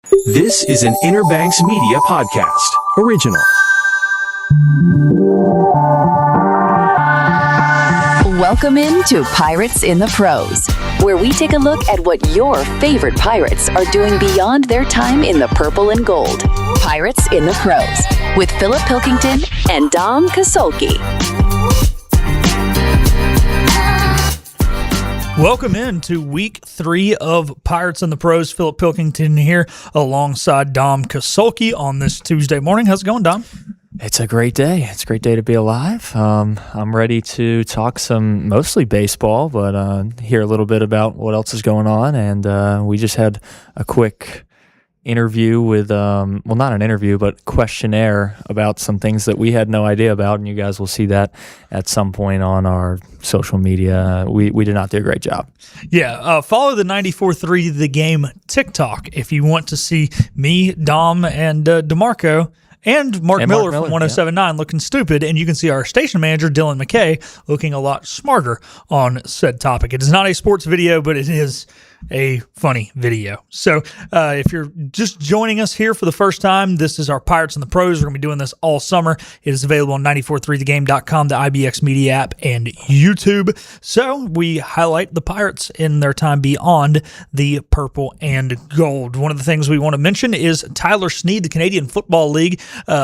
This is an Inner Banks Media podcast. Original. Welcome into Pirates in the Pros, where we take a look at what your favorite Pirates are doing beyond their time in the purple and gold. Pirates in the Pros with Philip Pilkington and Dom Kasolki. Welcome into week 3 of Pirates in the Pros. Philip Pilkington here alongside Dom Kasolki on this Tuesday morning. How's it going, Dom? It's a great day. It's a great day to be alive. I'm ready to talk some mostly baseball, but hear a little bit about what else is going on. And we just had a quick interview with, well, not an interview, but questionnaire about some things that we had no idea about, and you guys will see that at some point on our social media. We did not do a great job. Yeah, follow the 94.3 The Game TikTok if you want to see me, Dom, and DeMarco and Mark Miller from 107.9 looking stupid, and you can see our station manager, Dylan McKay, looking a lot smarter on said topic. It is not a sports video, but it is a funny video. So if you're just joining us here for the first time, this is our Pirates in the Pros. We're going to be doing this all summer. It is available on 943thegame.com, the IBX Media app, and YouTube. So we highlight the Pirates in their time beyond the purple and gold. One of the things we want to mention is Tyler Snead, the Canadian Football League,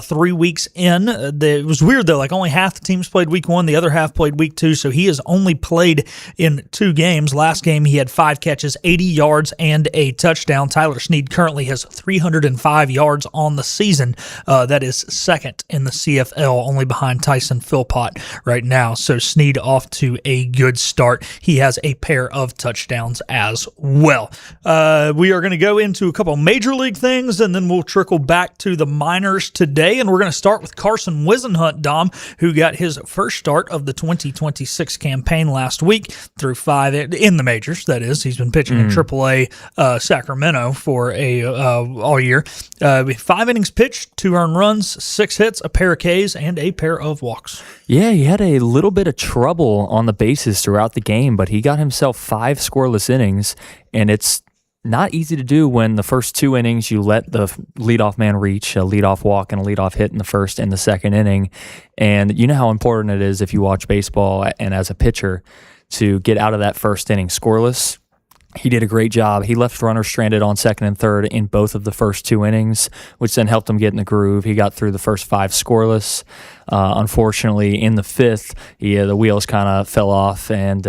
3 weeks in. It was weird, though. Like, only half the teams played week 1, the other half played week 2, so he has only played in 2 games. Last game, he had 5 catches, 80 yards, and a touchdown. Tyler Snead currently has 305 yards on the season. That is second in the CFL, only behind Tyson Philpott right now. So Snead off to a good start. He has a pair of touchdowns as well. We are going to go into a couple major league things, and then we'll trickle back to the minors today. And we're going to start with Carson Whisenhunt, Dom, who got his first start of the 2026 campaign last week through 5 in the majors. That is, he's been pitching in AAA Sacramento for all year. 5 innings pitched, 2 earned runs, 6 hits, a pair of Ks, and a pair of walks. Yeah, he had a little bit of trouble on the bases throughout the game, but he got himself 5 scoreless innings, and it's not easy to do when the first 2 innings you let the leadoff man reach a leadoff walk and a leadoff hit in the first and the second inning. And you know how important it is if you watch baseball and as a pitcher to get out of that first inning scoreless. He did a great job. He left runners stranded on second and third in both of the first 2 innings, which then helped him get in the groove. He got through the first 5 scoreless. Unfortunately, in the 5th, the wheels kind of fell off, and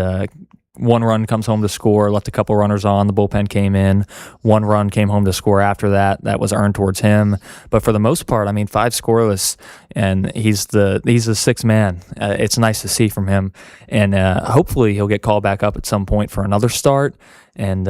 1 run comes home to score, left a couple runners on, the bullpen came in, 1 run came home to score after that. That was earned towards him. But for the most part, I mean, 5 scoreless, and he's the 6th man. It's nice to see from him. And hopefully he'll get called back up at some point for another start. And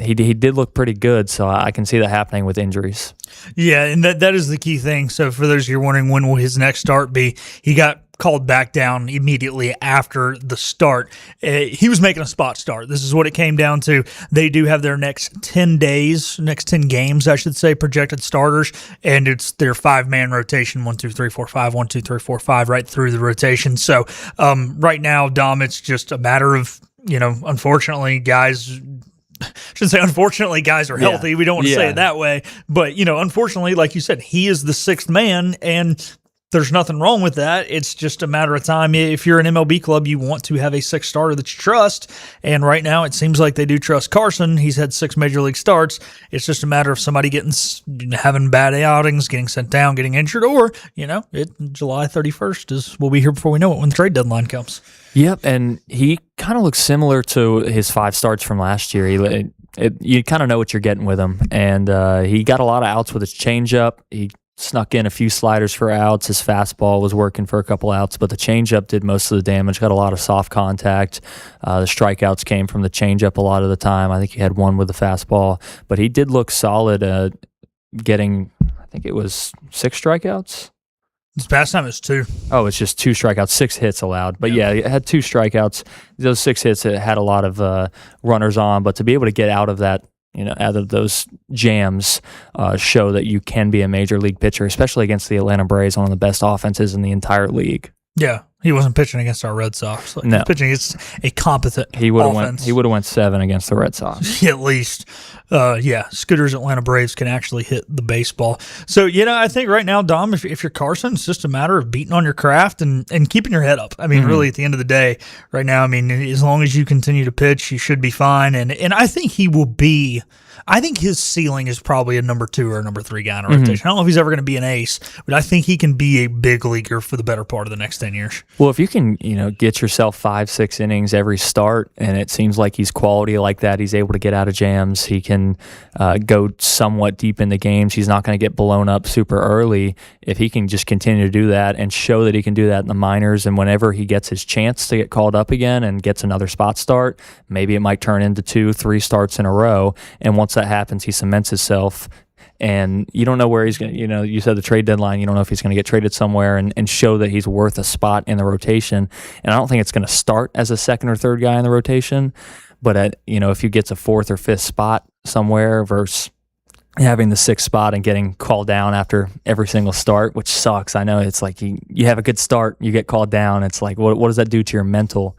he did look pretty good, so I can see that happening with injuries. Yeah, and that is the key thing. So for those of you wondering when will his next start be, he got called back down immediately after the start. He was making a spot start. This is what it came down to. They do have their next 10 games, I should say, projected starters, and it's their 5-man rotation, 1, 2, 3, 4, 5, 1, 2, 3, 4, 5, right through the rotation. So right now, Dom, it's just a matter of, unfortunately, guys. I shouldn't say unfortunately guys are healthy. Yeah. We don't want to say it that way. But, unfortunately, like you said, he is the 6th man, and there's nothing wrong with that. It's just a matter of time. If you're an MLB club, you want to have a 6th starter that you trust. And right now, it seems like they do trust Carson. He's had 6 major league starts. It's just a matter of somebody having bad outings, getting sent down, getting injured, or, July 31st we'll be here before we know it when the trade deadline comes. Yep, and he kind of looks similar to his 5 starts from last year. You kind of know what you're getting with him, and he got a lot of outs with his changeup. He snuck in a few sliders for outs. His fastball was working for a couple outs, but the changeup did most of the damage. Got a lot of soft contact. The strikeouts came from the changeup a lot of the time. I think he had 1 with the fastball, but he did look solid, getting, I think it was 6 strikeouts. This past time it was 2. Oh, it's just 2 strikeouts, 6 hits allowed. But yeah, it had 2 strikeouts. Those 6 hits, it had a lot of runners on. But to be able to get out of that, out of those jams, show that you can be a major league pitcher, especially against the Atlanta Braves, one of the best offenses in the entire league. Yeah. He wasn't pitching against our Red Sox. Like, no. He was pitching against a competent He would have offense. went 7 against the Red Sox. At least. Scooter's Atlanta Braves can actually hit the baseball. So, I think right now, Dom, if you're Carson, it's just a matter of beating on your craft and keeping your head up. I mean, really, at the end of the day, right now, I mean, as long as you continue to pitch, you should be fine. And I think he will be. I think his ceiling is probably a number 2 or a number 3 guy in a rotation. I don't know if he's ever going to be an ace, but I think he can be a big leaguer for the better part of the next 10 years. Well, if you can, get yourself 5-6 innings every start, and it seems like he's quality like that, he's able to get out of jams. He can go somewhat deep into games. He's not going to get blown up super early. If he can just continue to do that and show that he can do that in the minors, and whenever he gets his chance to get called up again and gets another spot start, maybe it might turn into 2-3 starts in a row. And once that happens, he cements himself. And you don't know where he's going to, you said the trade deadline, you don't know if he's going to get traded somewhere and show that he's worth a spot in the rotation. And I don't think it's going to start as a second or third guy in the rotation. But, if he gets a 4th or 5th spot somewhere versus having the 6th spot and getting called down after every single start, which sucks. I know it's like you have a good start, you get called down. It's like, what does that do to your mental?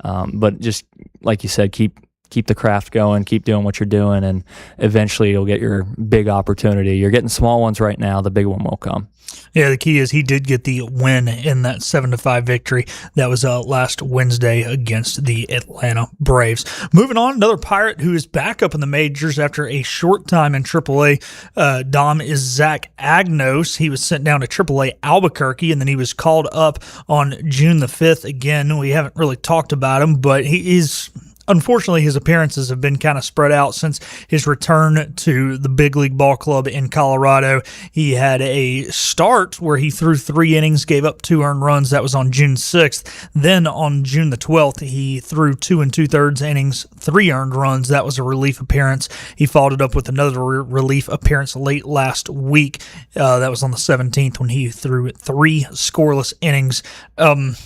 But just like you said, keep the craft going, keep doing what you're doing, and eventually you'll get your big opportunity. You're getting small ones right now. The big one will come. Yeah, the key is he did get the win in that 7-5 victory. That was last Wednesday against the Atlanta Braves. Moving on, another Pirate who is back up in the majors after a short time in AAA, Dom, is Zach Agnos. He was sent down to AAA Albuquerque, and then he was called up on June the 5th. Again, we haven't really talked about him, but he is... Unfortunately, his appearances have been kind of spread out since his return to the big league ball club in Colorado. He had a start where he threw 3 innings, gave up 2 earned runs. That was on June 6th. Then on June the 12th, he threw 2 2/3 innings, 3 earned runs. That was a relief appearance. He followed it up with another relief appearance late last week. That was on the 17th when he threw 3 scoreless innings. Dom,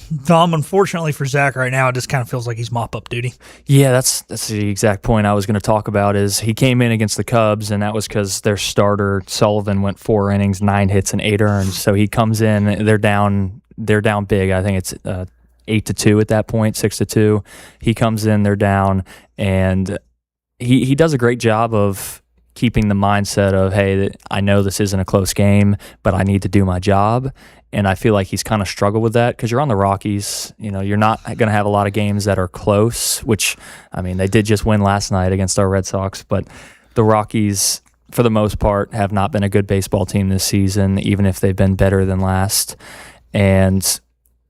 unfortunately for Zach right now, it just kind of feels like he's mop-up duty. Yeah, that's the exact point I was going to talk about. Is he came in against the Cubs, and that was because their starter Sullivan went 4 innings, 9 hits, and 8 earned. So he comes in, they're down big. I think it's 8-2 at that point, 6-2. He comes in, they're down, and he does a great job of keeping the mindset of, hey, I know this isn't a close game, but I need to do my job. And I feel like he's kind of struggled with that because you're on the Rockies. You're not going to have a lot of games that are close, which, I mean, they did just win last night against our Red Sox. But the Rockies, for the most part, have not been a good baseball team this season, even if they've been better than last. And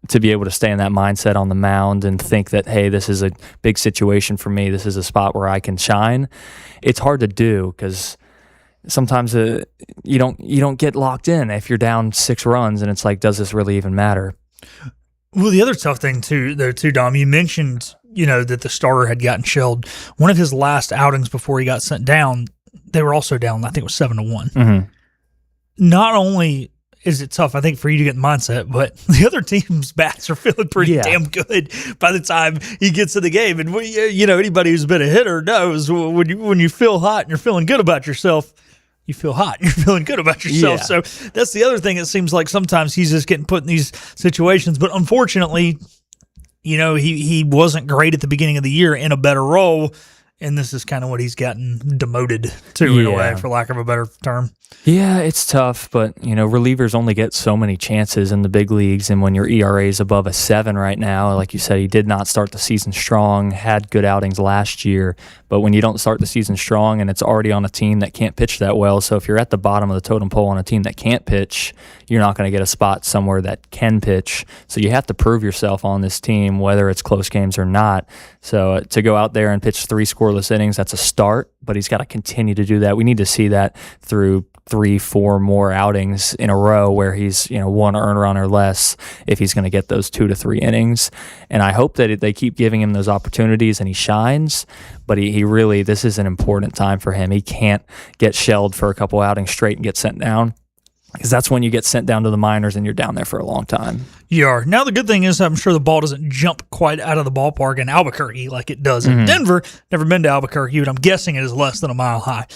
to be able to stay in that mindset on the mound and think that, hey, this is a big situation for me, this is a spot where I can shine, it's hard to do because sometimes you don't get locked in if you're down 6 runs, and it's like, does this really even matter? Well, the other tough thing too, Dom, you mentioned, that the starter had gotten shelled. One of his last outings before he got sent down, they were also down, I think it was 7-1. Mm-hmm. Not only is it tough, I think, for you to get in the mindset, but the other team's bats are feeling pretty damn good by the time he gets to the game. And anybody who's been a hitter knows when you feel hot and you're feeling good about yourself, you feel hot. You're feeling good about yourself. Yeah. So that's the other thing. It seems like sometimes he's just getting put in these situations. But unfortunately, he wasn't great at the beginning of the year in a better role. And this is kind of what he's gotten demoted to in a way, for lack of a better term. Yeah, it's tough, but, relievers only get so many chances in the big leagues, and when your ERA is above a 7 right now, like you said, he did not start the season strong, had good outings last year, but when you don't start the season strong and it's already on a team that can't pitch that well, so if you're at the bottom of the totem pole on a team that can't pitch, you're not going to get a spot somewhere that can pitch, so you have to prove yourself on this team, whether it's close games or not. So to go out there and pitch 3 scoreless innings, that's a start, but he's got to continue to do that. We need to see that through 3-4 more outings in a row where he's 1 earned run or less if he's going to get those 2 to 3 innings. And I hope that they keep giving him those opportunities and he shines, but he really, this is an important time for him. He can't get shelled for a couple outings straight and get sent down, because that's when you get sent down to the minors and you're down there for a long time. You are. Now, the good thing is I'm sure the ball doesn't jump quite out of the ballpark in Albuquerque like it does in Denver. Never been to Albuquerque, but I'm guessing it is less than a mile high.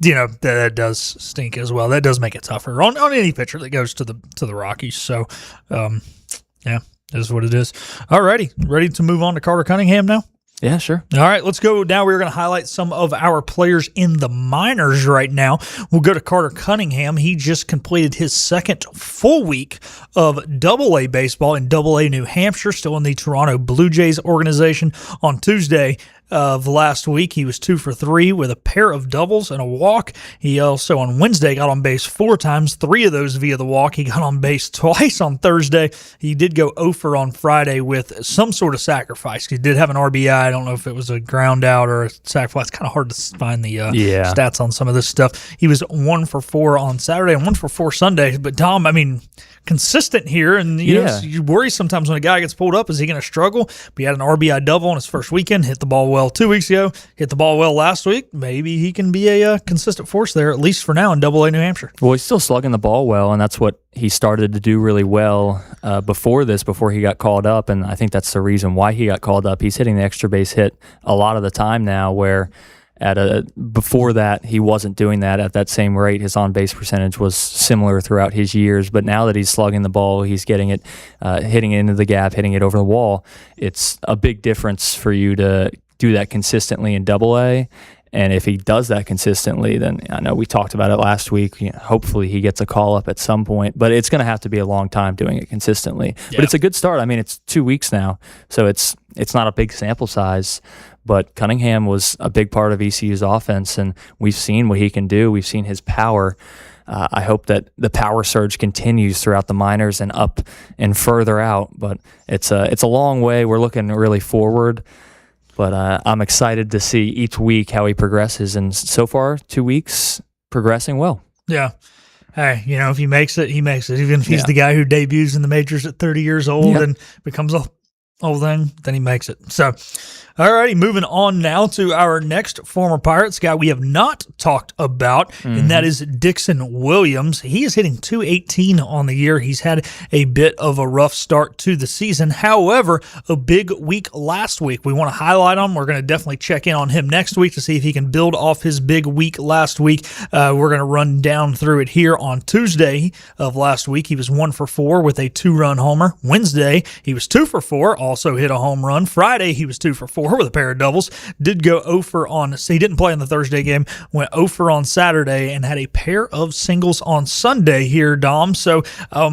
that does stink as well. That does make it tougher on any pitcher that goes to the Rockies. So, yeah, it is what it is. All righty, ready to move on to Carter Cunningham now? Yeah, sure. All right, let's go. Now we're going to highlight some of our players in the minors right now. We'll go to Carter Cunningham. He just completed his second full week of AA baseball in AA New Hampshire, still in the Toronto Blue Jays organization. On Tuesday of last week, he was 2 for 3 with a pair of doubles and a walk. He also on Wednesday got on base 4 times, 3 of those via the walk. He got on base twice on Thursday. He did go 0 for on Friday with some sort of sacrifice. He did have an RBI. I don't know if it was a ground out or a sacrifice. It's kind of hard to find the stats on some of this stuff. He was 1 for 4 on Saturday and 1 for 4 Sunday. But Dom, I mean, consistent here, and you worry sometimes when a guy gets pulled up, is he going to struggle? But he had an RBI double on his first weekend, hit the ball well 2 weeks ago, hit the ball well last week. Maybe he can be a consistent force there, at least for now, in AA New Hampshire. Well, he's still slugging the ball well, and that's what he started to do really well before he got called up, and I think that's the reason why he got called up. He's hitting the extra base hit a lot of the time now, where before that, he wasn't doing that at that same rate. His on-base percentage was similar throughout his years, but now that he's slugging the ball, he's getting it, hitting it into the gap, hitting it over the wall. It's a big difference for you to do that consistently in AA. And if he does that consistently, then I know we talked about it last week. Hopefully he gets a call up at some point, but it's going to have to be a long time doing it consistently. Yeah. But it's a good start. I mean, it's 2 weeks now, so it's not a big sample size. But Cunningham was a big part of ECU's offense, and we've seen what he can do. We've seen his power. I hope that the power surge continues throughout the minors and up and further out. But it's a long way. We're looking really forward. But I'm excited to see each week how he progresses. And so far, 2 weeks, progressing well. Yeah. Hey, if he makes it, he makes it. Even if he's the guy who debuts in the majors at 30 years old and becomes a whole thing, then he makes it. So, all righty, moving on now to our next former Pirates guy we have not talked about, and that is Dixon Williams. He is hitting .218 on the year. He's had a bit of a rough start to the season. However, a big week last week. We want to highlight him. We're going to definitely check in on him next week to see if he can build off his big week last week. We're going to run down through it here on Tuesday of last week. He was 1 for 4 with a 2-run homer. Wednesday, he was 2 for 4, also hit a home run. Friday, he was 2 for 4 with a pair of doubles. Did go 0 for on. He didn't play in the Thursday game. Went 0 for on Saturday and had a pair of singles on Sunday here, Dom. So, a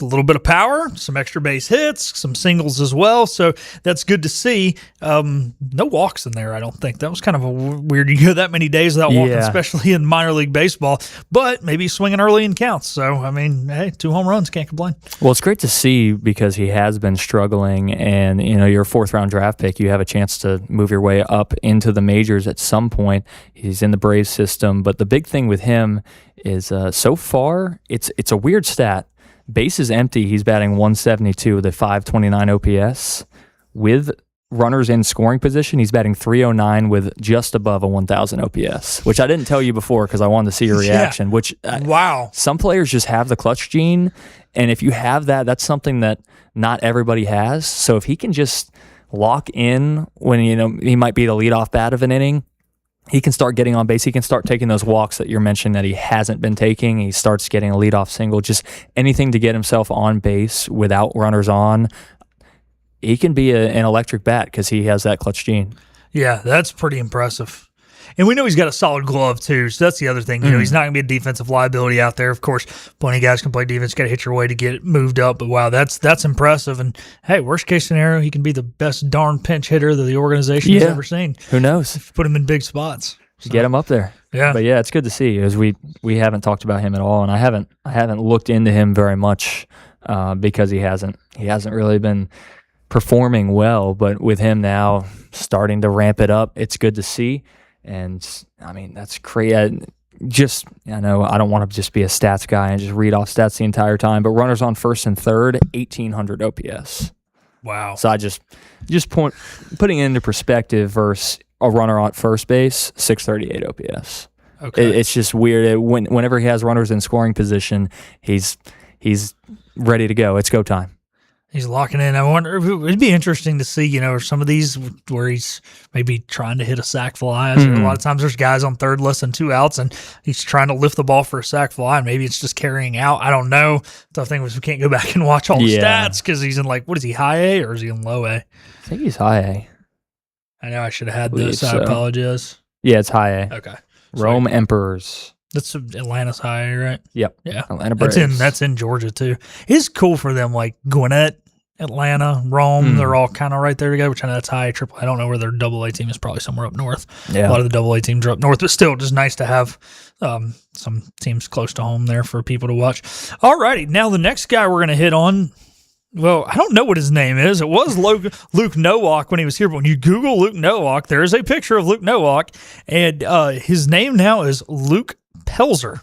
little bit of power, some extra base hits, some singles as well. So that's good to see. No walks in there, I don't think. That was kind of a weird. You go that many days without walking, especially in minor league baseball. But maybe swinging early in counts. So, I mean, hey, 2 home runs, can't complain. Well, it's great to see because he has been struggling, and you're a 4th-round draft pick. You have a chance to move your way up into the majors at some point. He's in the Braves system, but the big thing with him is so far it's a weird stat. Bases empty, he's batting .172 with a .529 OPS. With runners in scoring position, he's batting .309 with just above a 1,000 OPS, which I didn't tell you before because I wanted to see your reaction. Which wow, some players just have the clutch gene, and if you have that, that's something that not everybody has. So if he can just lock in when he might be the leadoff bat of an inning, he can start getting on base. He can start taking those walks that you're mentioning that he hasn't been taking. He starts getting a leadoff single, just anything to get himself on base without runners on. He can be an electric bat because he has that clutch gene. Yeah, that's pretty impressive. And we know he's got a solid glove, too, so that's the other thing. He's not going to be a defensive liability out there. Of course, plenty of guys can play defense, got to hit your way to get it moved up. But, wow, that's impressive. And, hey, worst-case scenario, he can be the best darn pinch hitter that the organization has ever seen. Who knows? If you put him in big spots. So. Get him up there. Yeah. But, yeah, it's good to see as we haven't talked about him at all, and I haven't looked into him very much because he hasn't really been performing well. But with him now starting to ramp it up, it's good to see. And, I mean, that's crazy. I know I don't want to just be a stats guy and just read off stats the entire time, but runners on first and third, 1,800 OPS. Wow. So I just putting it into perspective versus a runner on first base, 638 OPS. Okay. It's just weird. Whenever he has runners in scoring position, he's ready to go. It's go time. He's locking in. I wonder if it'd be interesting to see, some of these where he's maybe trying to hit a sack fly. A lot of times there's guys on third less than 2 outs, and he's trying to lift the ball for a sack fly, and maybe it's just carrying out. I don't know. The thing was we can't go back and watch all the stats because he's in what is he, high A or is he in low A? I think he's high A. I know I should have had this. I apologize. Yeah, it's high A. Okay. Rome Emperors. That's Atlanta's high A, right? Yep. Yeah. Atlanta Braves. That's in Georgia too. It's cool for them, like Gwinnett, Atlanta, Rome. They're all kind of right there together, which I know that's high triple. I don't know where their AA team is, probably somewhere up north. Yeah. A lot of the AA teams are up north, but still just nice to have some teams close to home there for people to watch. All righty. Now the next guy we're going to hit on, well, I don't know what his name is. It was Luke Nowak when he was here, but when you Google Luke Nowak, there is a picture of Luke Nowak, and his name now is Luke Pelzer.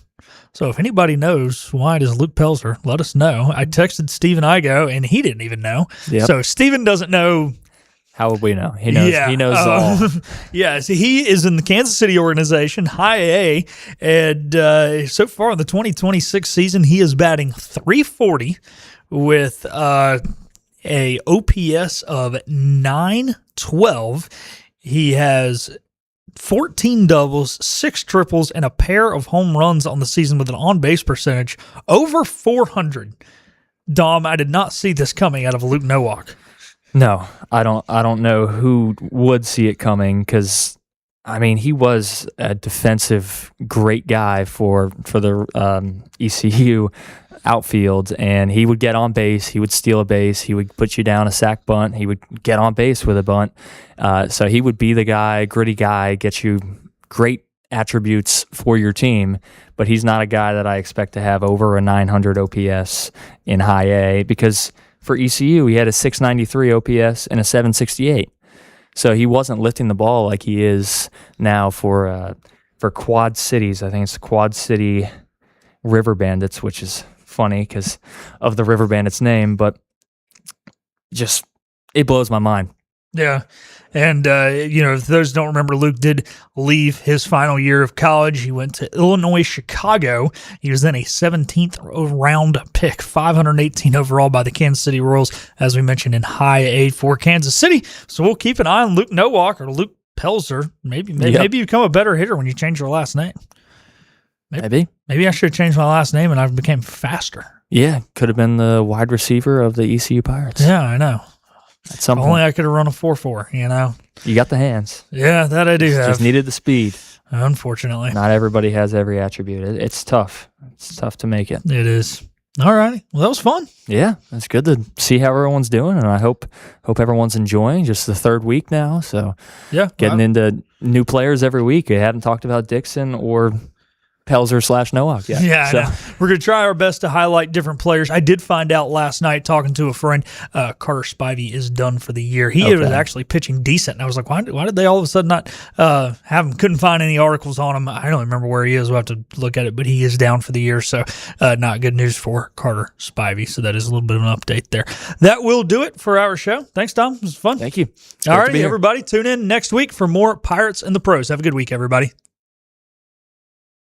So if anybody knows why it is Luke Pelzer, let us know. I texted Steven Igo, and he didn't even know. Yep. So Steven doesn't know. How would we know? He knows. Yeah, he knows all. Yeah, so he is in the Kansas City organization, high A, and so far in the 2026 season, he is batting .340 with a OPS of 912. He has 14 doubles, 6 triples, and a pair of home runs on the season with an on-base percentage over 400. Dom, I did not see this coming out of Luke Nowak. No, I don't know who would see it coming because, I mean, he was a defensive great guy for the ECU outfield, and he would get on base, he would steal a base, he would put you down a sack bunt, he would get on base with a bunt. So he would be the guy, gritty guy, get you great attributes for your team, but he's not a guy that I expect to have over a 900 OPS in high A because for ECU, he had a 693 OPS and a 768. So he wasn't lifting the ball like he is now for Quad Cities. I think it's Quad City River Bandits, which is funny because of the River Bandits name, but just it blows my mind. Yeah. And, if those don't remember, Luke did leave his final year of college. He went to Illinois, Chicago. He was then a 17th round pick, 518 overall by the Kansas City Royals, as we mentioned, in high A for Kansas City. So we'll keep an eye on Luke Nowak or Luke Pelzer. Maybe you become a better hitter when you change your last name. Maybe I should have changed my last name and I became faster. Yeah, could have been the wide receiver of the ECU Pirates. Yeah, I know. At some point. Only I could have run a 4.4, You got the hands. Yeah, that I do have. Just needed the speed. Unfortunately. Not everybody has every attribute. It's tough. It's tough to make it. It is. All righty. Well, that was fun. Yeah, it's good to see how everyone's doing, and I hope everyone's enjoying. Just the third week now, so getting into new players every week. We haven't talked about Dixon or Pelzer/Nowak yet. Yeah, so. I know. We're going to try our best to highlight different players. I did find out last night talking to a friend, Carter Spivey is done for the year. He was actually pitching decent, and I was like, why did they all of a sudden not have him? Couldn't find any articles on him. I don't remember where he is. We'll have to look at it, but he is down for the year, so not good news for Carter Spivey. So that is a little bit of an update there. That will do it for our show. Thanks, Tom. It was fun. Thank you. All right, everybody. Tune in next week for more Pirates and the Pros. Have a good week, everybody.